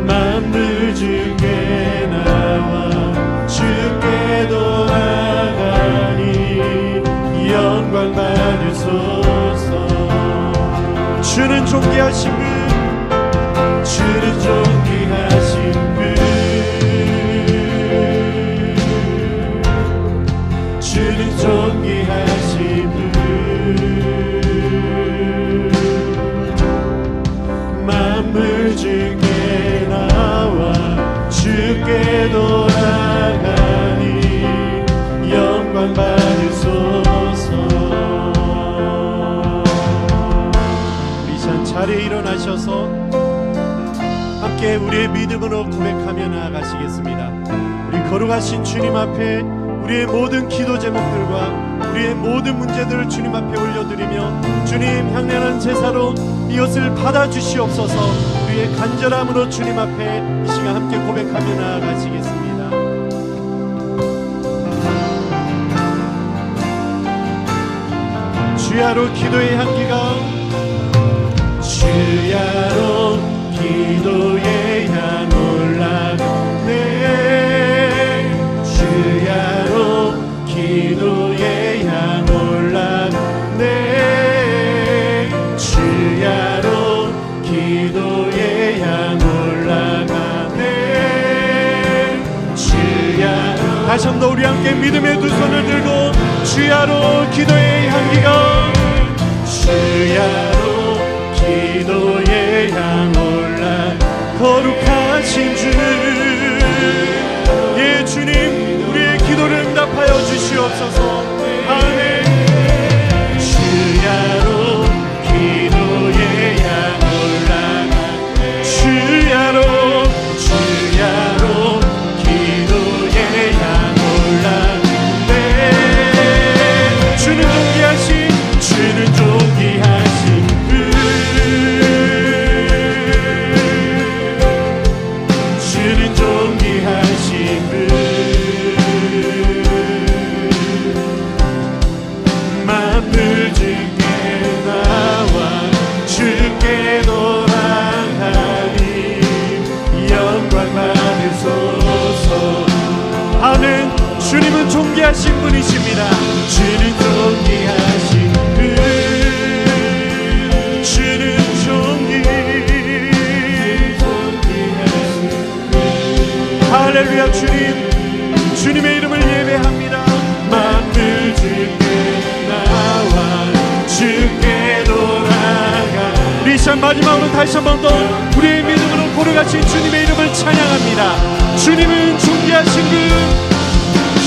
만물 주께 나와 주께 돌아가니 영광 받으소서. 주는 존귀하신 분, 주는 존귀하신 분, 주는 존귀하신 분, 만물 주께 나와 주께 돌아가니 영광 받으소서. 우리 전 자리에 일어나셔서 함께 우리의 믿음으로 고백하며 나아가시겠습니다. 우리 거룩하신 주님 앞에 우리의 모든 기도 제목들과 우리의 모든 문제들을 주님 앞에 올려드리며, 주님 향연한 제사로 이것을 받아주시옵소서. 우리의 간절함으로 주님 앞에 이 시간 함께 고백하며 나아가시겠습니다. 주야로 기도의 향기가, 주야로 기도의 향 올라가네. 주야로 기도의 향 올라가네. 주야로 기도의 향 올라가네. 주야로, 다시 한 번 우리 함께 믿음의 두 손을 들고 주야로 기도의 향기가, 주야로 기도의 향 올라. 거룩하신 주, 예 주님, 우리의 기도를 응답하여 주시옵소서. 아멘. 주야로 기도의 향 올라가, 주야로 기도의 향 올라가네. 주는 존귀하신 분, 주는 존귀하신 분, 만물 주께 나와 주께 돌아가니 영광 받으소서. 아멘. 주님은 존귀하신 분이십니다. 주는 존귀하신 분, 주는 존귀, 할렐루야. 주님의 이름을 예배합니다. 만물 주께 나와 주께 돌아가. 우리 이 시간 마지막으로 다시 한 번 더 우리의 믿음으로 고르가신 주님의 이름을 찬양합니다. 주님은 존귀하신 분,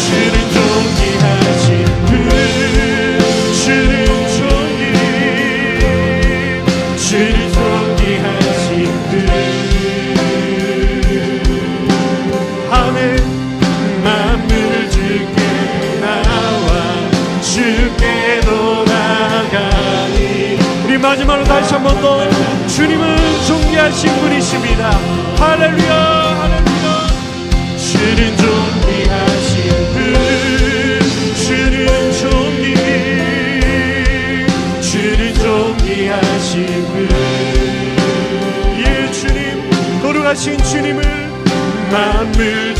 주는 존귀하신 분, 주는 주는 존귀하신 분. 아멘. 만물을 주께 나와 주께 돌아가니. 우리 마지막으로 다시 한 번 더 주님은 존귀하신 분이십니다. 할렐루야 할렐루야. 주는 존귀하신 분, 주는 존귀하신 분. 예, 주님, 거룩하신 주님을 만물